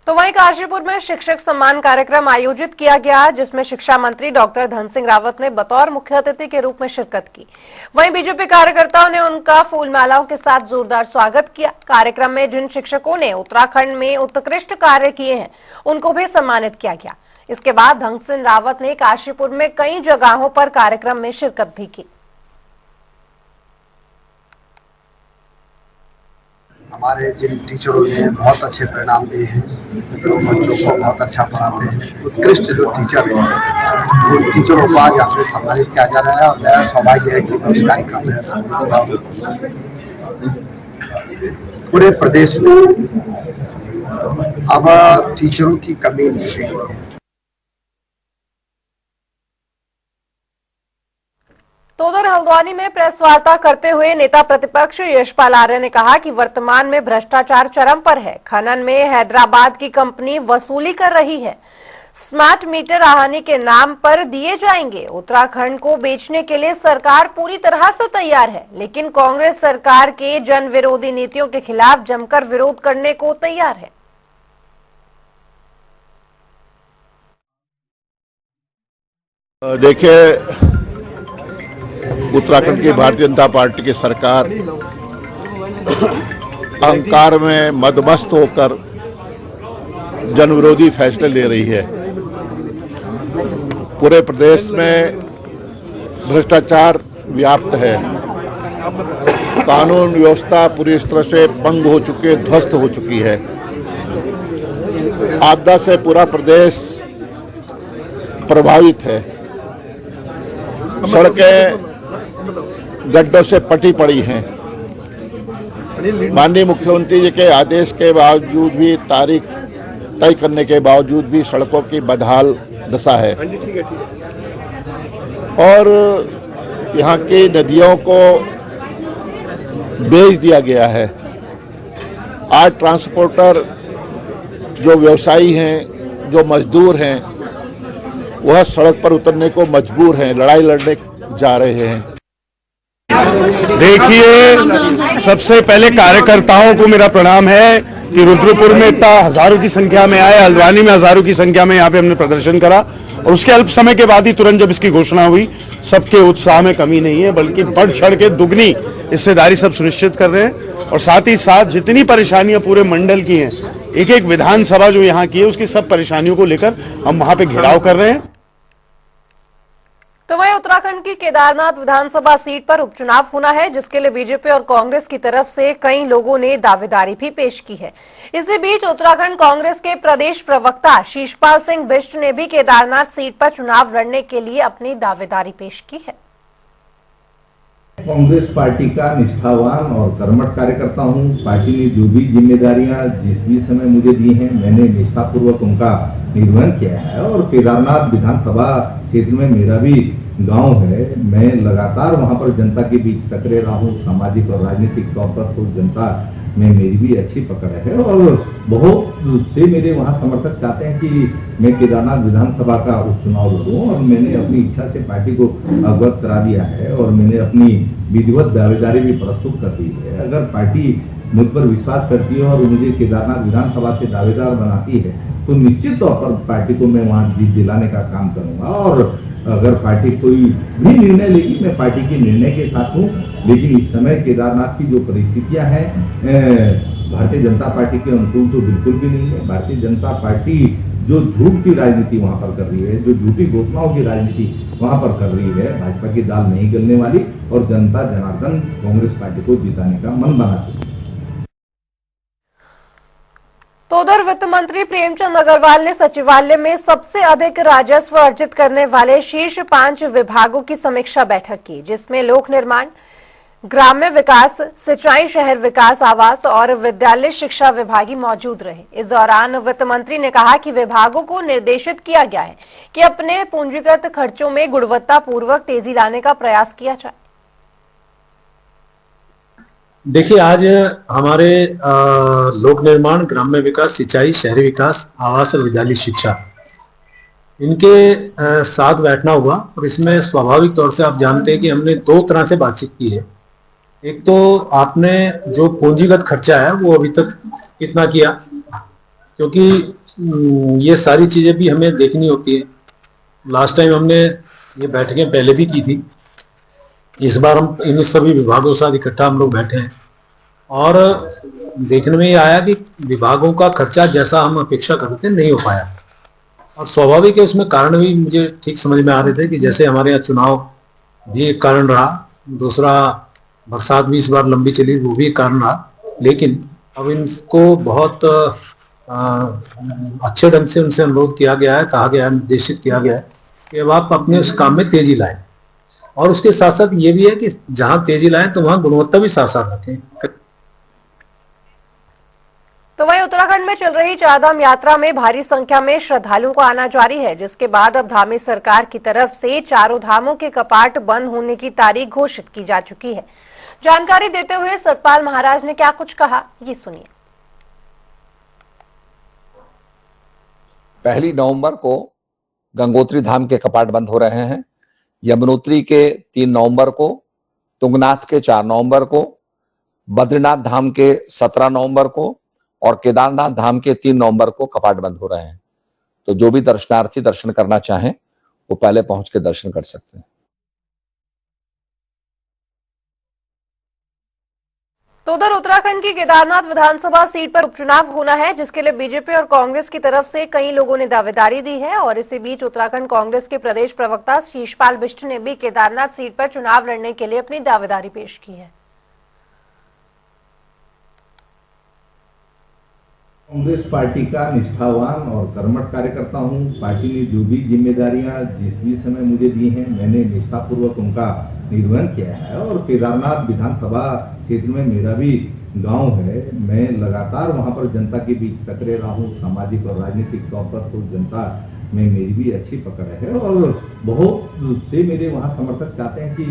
तो वहीं काशीपुर में शिक्षक सम्मान कार्यक्रम आयोजित किया गया, जिसमें शिक्षा मंत्री डॉक्टर धन सिंह रावत ने बतौर मुख्य अतिथि के रूप में शिरकत की। वहीं बीजेपी कार्यकर्ताओं ने उनका फूल मालाओं के साथ जोरदार स्वागत किया। कार्यक्रम में जिन शिक्षकों ने उत्तराखंड में उत्कृष्ट कार्य किए हैं, उनको भी सम्मानित किया गया। इसके बाद धन सिंह रावत ने काशीपुर में कई जगहों पर कार्यक्रम में शिरकत भी की। हमारे जिन टीचरों ने बहुत अच्छे परिणाम दिए हैं, जो बच्चों को बहुत अच्छा पढ़ाते हैं, उत्कृष्ट जो टीचर हैं, उन टीचरों को आज यहाँ पे सम्मानित किया जा रहा है। और मेरा सौभाग्य है कि मैं उस कार्यक्रम में सम्मिलित हुआ। पूरे प्रदेश में अब टीचरों की कमी नहीं रहेगी। तो उधर हल्द्वानी में प्रेस वार्ता करते हुए नेता प्रतिपक्ष यशपाल आर्य ने कहा कि वर्तमान में भ्रष्टाचार चरम पर है। खनन में हैदराबाद की कंपनी वसूली कर रही है। स्मार्ट मीटर आहानी के नाम पर दिए जाएंगे। उत्तराखंड को बेचने के लिए सरकार पूरी तरह से तैयार है, लेकिन कांग्रेस सरकार के जन विरोधी नीतियों के खिलाफ जमकर विरोध करने को तैयार है। देखिए, उत्तराखंड की भारतीय जनता पार्टी की सरकार अहंकार में मदमस्त होकर जनविरोधी फैसले ले रही है। पूरे प्रदेश में भ्रष्टाचार व्याप्त है। कानून व्यवस्था पूरी तरह से भंग हो चुकी है, ध्वस्त हो चुकी है। आपदा से पूरा प्रदेश प्रभावित है। सड़कें गड्ढों से पटी पड़ी हैं। माननीय मुख्यमंत्री जी के आदेश के बावजूद भी, तारीख तय करने के बावजूद भी सड़कों की बदहाल दशा है और यहाँ की नदियों को बेच दिया गया है। आज ट्रांसपोर्टर, जो व्यवसायी हैं, जो मजदूर हैं, वह सड़क पर उतरने को मजबूर हैं, लड़ाई लड़ने जा रहे हैं। देखिए, सबसे पहले कार्यकर्ताओं को मेरा प्रणाम है कि रुद्रपुर में इतना हजारों की संख्या में आए, हल्द्वानी में हजारों की संख्या में यहाँ पे हमने प्रदर्शन करा और उसके अल्प समय के बाद ही तुरंत जब इसकी घोषणा हुई, सबके उत्साह में कमी नहीं है, बल्कि बढ़ चढ़ के दुगनी हिस्सेदारी सब सुनिश्चित कर रहे हैं। और साथ ही साथ जितनी परेशानियां पूरे मंडल की हैं, एक एक विधानसभा जो यहाँ की है, उसकी सब परेशानियों को लेकर हम वहां पे घेराव कर रहे हैं। तो वहीं उत्तराखंड की केदारनाथ विधानसभा सीट पर उपचुनाव होना है, जिसके लिए बीजेपी और कांग्रेस की तरफ से कई लोगों ने दावेदारी भी पेश की है। इसी बीच उत्तराखंड कांग्रेस के प्रदेश प्रवक्ता शीशपाल सिंह बिष्ट ने भी केदारनाथ सीट पर चुनाव लड़ने के लिए अपनी दावेदारी पेश की है। कांग्रेस पार्टी का निष्ठावान और कर्मठ कार्यकर्ता हूं। पार्टी ने जो भी जिम्मेदारियां जिस भी समय मुझे दी हैं, मैंने निष्ठापूर्वक उनका निर्वहन किया है। और केदारनाथ विधानसभा क्षेत्र में मेरा भी गांव है। मैं लगातार वहां पर जनता के बीच सक्रिय रहा हूं। सामाजिक और राजनीतिक तौर पर तो जनता में मेरी भी अच्छी पकड़ है और बहुत से मेरे वहां समर्थक चाहते हैं कि मैं केदारनाथ विधानसभा का उपचुनाव लड़ूं। और मैंने अपनी इच्छा से पार्टी को अवगत करा दिया है और मैंने अपनी विधिवत दावेदारी भी प्रस्तुत कर दी है। अगर पार्टी मुझ पर विश्वास करती है और मुझे केदारनाथ विधानसभा से दावेदार बनाती है, तो निश्चित तौर पर पार्टी को मैं वहां जीत दिलाने का काम करूंगा। और अगर पार्टी कोई भी निर्णय लेगी, मैं पार्टी के निर्णय के साथ हूँ। लेकिन इस समय केदारनाथ की जो परिस्थितियां हैं, भारतीय जनता पार्टी के अनुकूल तो बिल्कुल भी नहीं है। भारतीय जनता पार्टी जो झूठ की राजनीति वहां पर कर रही है, जो झूठी घोषणाओं की राजनीति वहां पर कर रही है, भाजपा की दाल नहीं गलने वाली और जनता जनार्दन कांग्रेस पार्टी को जिताने का मन बनाती है। तो उधर वित्त मंत्री प्रेमचंद अग्रवाल ने सचिवालय में सबसे अधिक राजस्व अर्जित करने वाले शीर्ष 5 विभागों की समीक्षा बैठक की, जिसमें लोक निर्माण, ग्राम्य विकास, सिंचाई, शहर विकास, आवास और विद्यालय शिक्षा विभागी मौजूद रहे। इस दौरान वित्त मंत्री ने कहा कि विभागों को निर्देशित किया गया है कि अपने पूंजीगत खर्चों में गुणवत्तापूर्वक तेजी लाने का प्रयास किया जाए। देखिए, आज हमारे लोक निर्माण, ग्राम्य विकास, सिंचाई, शहरी विकास, आवास और विद्यालय शिक्षा, इनके साथ बैठना हुआ और इसमें स्वाभाविक तौर से आप जानते हैं कि हमने 2 तरह से बातचीत की है। एक तो आपने जो पूंजीगत खर्चा है वो अभी तक कितना किया, क्योंकि ये सारी चीजें भी हमें देखनी होती है। लास्ट टाइम हमने ये बैठकें पहले भी की थी, इस बार हम इन सभी विभागों के साथ इकट्ठा हम लोग बैठे हैं और देखने में ये आया कि विभागों का खर्चा जैसा हम अपेक्षा करते थे नहीं हो पाया। और स्वाभाविक है, उसमें कारण भी मुझे ठीक समझ में आ रहे थे कि जैसे हमारे यहाँ चुनाव भी एक कारण रहा, दूसरा बरसात भी इस बार लंबी चली, वो भी एक कारण रहा। लेकिन अब इनको बहुत अच्छे ढंग से उनसे अनुरोध किया गया है, कहा गया है, निर्देशित किया गया है कि अब आप अपने उस काम में तेजी लाएं। और उसके साथ साथ ये भी है कि जहां तेजी लाएं तो वहां गुणवत्ता भी साथ साथ रखें। तो वहीं उत्तराखंड में चल रही चारधाम यात्रा में भारी संख्या में श्रद्धालुओं का आना जारी है, जिसके बाद अब धामी सरकार की तरफ से चारों धामों के कपाट बंद होने की तारीख घोषित की जा चुकी है। जानकारी देते हुए सतपाल महाराज ने क्या कुछ कहा, ये सुनिए। 1 नवंबर को गंगोत्री धाम के कपाट बंद हो रहे हैं, यमुनोत्री के 3 नवंबर को, तुंगनाथ के 4 नवंबर को, बद्रीनाथ धाम के 17 नवंबर को और केदारनाथ धाम के 3 नवंबर को कपाट बंद हो रहे हैं। तो जो भी दर्शनार्थी दर्शन करना चाहें वो पहले पहुंच के दर्शन कर सकते हैं। तो उधर उत्तराखंड की केदारनाथ विधानसभा सीट पर उपचुनाव होना है, जिसके लिए बीजेपी और कांग्रेस की तरफ से कई लोगों ने दावेदारी दी है। और इसी बीच उत्तराखंड कांग्रेस के प्रदेश प्रवक्ता शीशपाल बिष्ट ने भी केदारनाथ सीट पर चुनाव लड़ने के लिए अपनी दावेदारी पेश की है। कांग्रेस पार्टी का निष्ठावान और कर्मठ कार्यकर्ता हूं। पार्टी ने जो भी जिम्मेदारियां जिस भी समय मुझे दी हैं, मैंने निष्ठापूर्वक उनका निर्वहन किया है। और केदारनाथ विधानसभा क्षेत्र में मेरा भी गांव है, मैं लगातार वहां पर जनता के बीच सक्रिय रहा हूं। सामाजिक और राजनीतिक तौर पर तो जनता में मेरी भी अच्छी पकड़ है और बहुत से मेरे वहां समर्थक चाहते हैं कि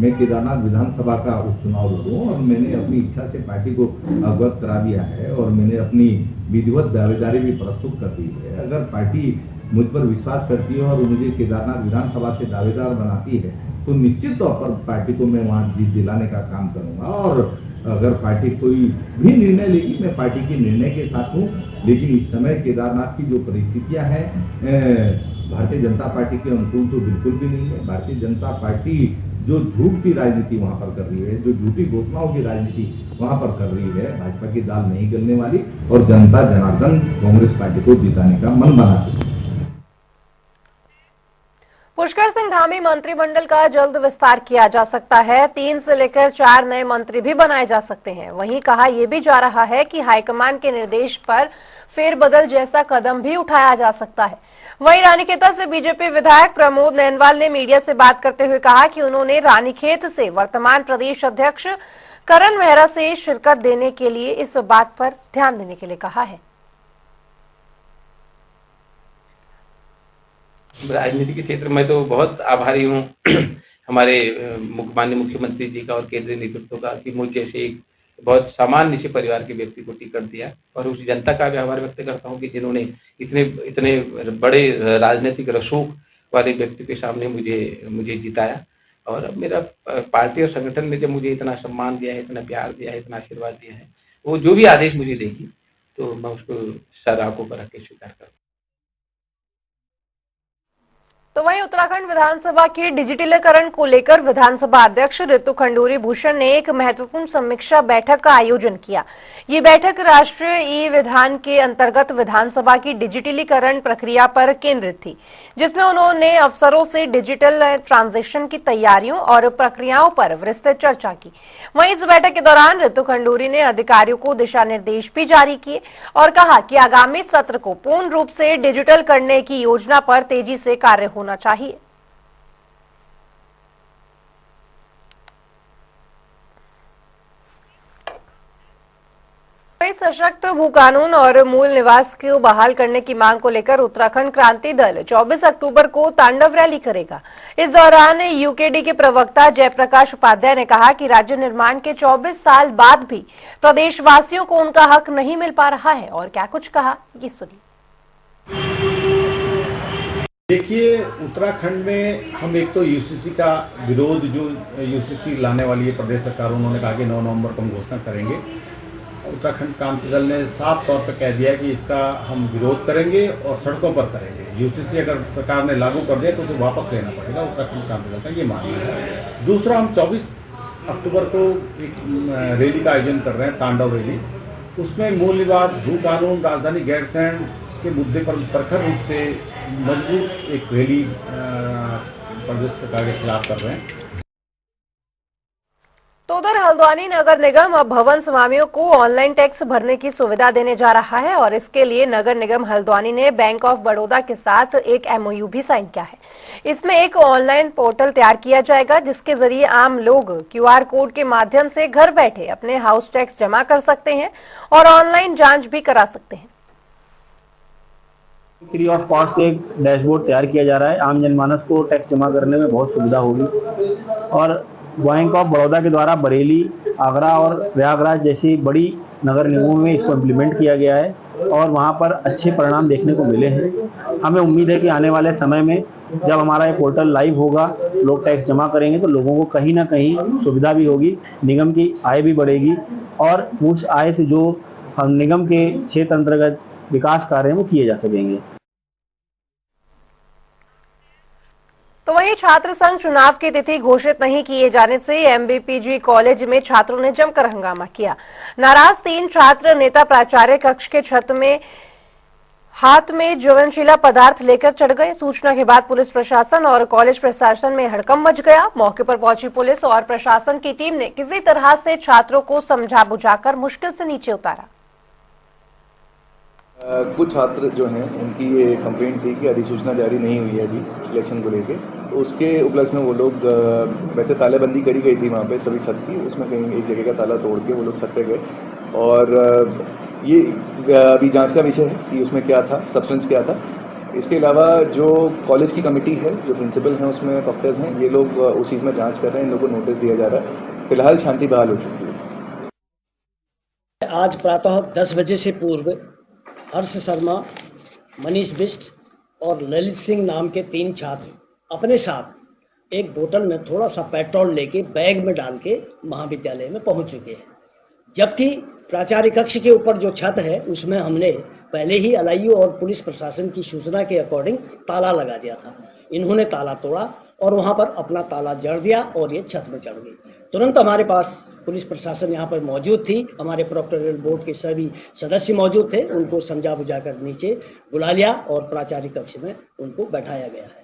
मैं केदारनाथ विधानसभा का उपचुनाव लड़ूं। और मैंने अपनी इच्छा से पार्टी को अवगत करा दिया है और मैंने अपनी विधिवत दावेदारी भी प्रस्तुत कर दी है। अगर पार्टी मुझ पर विश्वास करती है और मुझे केदारनाथ विधानसभा से दावेदार बनाती है तो निश्चित तौर पर पार्टी को मैं वहां जीत दिलाने का काम करूंगा। और अगर पार्टी कोई भी निर्णय लेगी, मैं पार्टी के निर्णय के साथ हूँ। लेकिन इस समय केदारनाथ की जो परिस्थितियां हैं भारतीय जनता पार्टी के अनुकूल तो बिल्कुल भी नहीं है। भारतीय जनता पार्टी जो झूठ की राजनीति वहां पर कर रही है, जो झूठी घोषणाओं की राजनीति वहां पर कर रही है, भाजपा की दाल नहीं गलने वाली और जनता जनार्दन कांग्रेस पार्टी को जिताने का मन बनाती है। पुष्कर सिंह धामी मंत्रिमंडल का जल्द विस्तार किया जा सकता है। 3 से लेकर 4 नए मंत्री भी बनाए जा सकते हैं। वहीं कहा यह भी जा रहा है कि हाईकमान के निर्देश पर फेरबदल जैसा कदम भी उठाया जा सकता है। वहीं रानीखेत से बीजेपी विधायक प्रमोद नैनवाल ने मीडिया से बात करते हुए कहा कि उन्होंने रानीखेत से वर्तमान प्रदेश अध्यक्ष करण मेहरा से शिरकत देने के लिए इस बात पर ध्यान देने के लिए कहा है। राजनीति के क्षेत्र में तो बहुत आभारी हूँ हमारे माननीय मुख्यमंत्री जी का और केंद्रीय नेतृत्व का कि मुझ जैसे एक बहुत सामान्य से परिवार के व्यक्ति को टिकट दिया। और उस जनता का भी आभार व्यक्त करता हूँ कि जिन्होंने इतने बड़े राजनीतिक रसूख वाले व्यक्ति के सामने मुझे जिताया। और अब मेरा पार्टी और संगठन ने जब मुझे इतना सम्मान दिया है, इतना प्यार दिया है, इतना आशीर्वाद दिया है, वो जो भी आदेश मुझे देगी तो मैं उसको सर आंखों पर रख के स्वीकार करूँ। तो वहीं उत्तराखंड विधानसभा की डिजिटलीकरण को लेकर विधानसभा अध्यक्ष ऋतु खंडूरी भूषण ने एक महत्वपूर्ण समीक्षा बैठक का आयोजन किया। ये बैठक राष्ट्रीय ई विधान के अंतर्गत विधानसभा की डिजिटलीकरण प्रक्रिया पर केंद्रित थी, जिसमें उन्होंने अफसरों से डिजिटल ट्रांजिशन की तैयारियों और प्रक्रियाओं पर विस्तृत चर्चा की। वहीं इस बैठक के दौरान ऋतु खंडूरी ने अधिकारियों को दिशा निर्देश भी जारी किए और कहा कि आगामी सत्र को पूर्ण रूप से डिजिटल करने की योजना पर तेजी से कार्य होना चाहिए। सशक्त भू कानून और मूल निवास को बहाल करने की मांग को लेकर उत्तराखंड क्रांति दल 24 अक्टूबर को तांडव रैली करेगा। इस दौरान यूकेडी के प्रवक्ता जयप्रकाश उपाध्याय ने कहा कि राज्य निर्माण के 24 साल बाद भी प्रदेशवासियों को उनका हक नहीं मिल पा रहा है। और क्या कुछ कहा, ये सुनिए। देखिए, उत्तराखंड में हम एक तो यूसीसी का विरोध, जो यूसीसी लाने वाली है प्रदेश सरकार, उन्होंने कहा कि 9 नवंबर को हम घोषणा करेंगे। उत्तराखंड क्रांति दल ने साफ तौर पर कह दिया कि इसका हम विरोध करेंगे और सड़कों पर करेंगे। यूसीसी अगर सरकार ने लागू कर दिया तो उसे वापस लेना पड़ेगा, उत्तराखंड क्रांति दल का ये मानना है। दूसरा, हम 24 अक्टूबर को एक रैली का आयोजन कर रहे हैं, तांडव रैली। उसमें मूल निवास, भू कानून, राजधानी गैरसैंण के मुद्दे पर प्रखर रूप से मजबूत एक रैली प्रदेश सरकार के खिलाफ कर रहे हैं। तो उधर हल्द्वानी नगर निगम अब भवन स्वामियों को ऑनलाइन टैक्स भरने की सुविधा देने जा रहा है और इसके लिए नगर निगम हल्द्वानी ने बैंक ऑफ बड़ौदा के साथ एक MOU भी साइन किया है। इसमें एक ऑनलाइन पोर्टल तैयार किया जाएगा जिसके जरिए आम लोग QR कोड के माध्यम से घर बैठे अपने हाउस टैक्स जमा कर सकते हैं और ऑनलाइन जांच भी करा सकते हैं। फ्री ऑफ कॉस्ट एक डैशबोर्ड तैयार किया जा रहा है। आम जनमानस को टैक्स जमा करने में बहुत सुविधा होगी और बैंक ऑफ बड़ौदा के द्वारा बरेली, आगरा और प्रयागराज जैसी बड़ी नगर निगमों में इसको इम्प्लीमेंट किया गया है और वहां पर अच्छे परिणाम देखने को मिले हैं। हमें उम्मीद है कि आने वाले समय में जब हमारा ये पोर्टल लाइव होगा, लोग टैक्स जमा करेंगे तो लोगों को कहीं ना कहीं सुविधा भी होगी, निगम की आय भी बढ़ेगी और उस आय से जो निगम के क्षेत्र अंतर्गत विकास कार्य हैं वो किए जा सकेंगे। तो वहीं छात्र संघ चुनाव की तिथि घोषित नहीं किए जाने से MBPG कॉलेज में छात्रों ने जमकर हंगामा किया। नाराज 3 छात्र नेता प्राचार्य कक्ष के छत में हाथ में ज्वलनशीला पदार्थ लेकर चढ़ गए। सूचना के बाद पुलिस प्रशासन और कॉलेज प्रशासन में हड़कंप मच गया। मौके पर पहुंची पुलिस और प्रशासन की टीम ने किसी तरह से छात्रों को समझा बुझाकर मुश्किल से नीचे उतारा। कुछ छात्र जो हैं उनकी ये कंप्लेंट थी कि अधिसूचना जारी नहीं हुई है अभी इलेक्शन को लेके, तो उसके उपलक्ष्य में वो लोग वैसे तालाबंदी करी गई थी वहाँ पे सभी छत की, उसमें कहीं एक जगह का ताला तोड़ के वो लोग छत पे गए और ये अभी जांच का विषय है कि उसमें क्या था, सब्सटेंस क्या था। इसके अलावा जो कॉलेज की कमेटी है, जो प्रिंसिपल हैं उसमें प्रोक्टर्स हैं, ये लोग उस चीज़ में जाँच कर रहे हैं, इन लोगों को नोटिस दिया जा रहा है। फिलहाल शांति बहाल हो चुकी है। आज प्रातः 10 बजे से पूर्व हर्ष शर्मा, मनीष बिष्ट और ललित सिंह नाम के 3 छात्र अपने साथ एक बोतल में थोड़ा सा पेट्रोल लेके बैग में डाल के महाविद्यालय में पहुंच चुके हैं। जबकि प्राचार्य कक्ष के ऊपर जो छत है उसमें हमने पहले ही LIU और पुलिस प्रशासन की सूचना के अकॉर्डिंग ताला लगा दिया था। इन्होंने ताला तोड़ा और वहां पर अपना ताला जड़ दिया और ये छत में चढ़ गई। तुरंत हमारे पास पुलिस प्रशासन यहाँ पर मौजूद थी, हमारे प्रोक्टोरियल बोर्ड के सभी सदस्य मौजूद थे, उनको समझा बुझाकर नीचे बुला लिया और प्राचार्य कक्ष में उनको बैठाया गया है।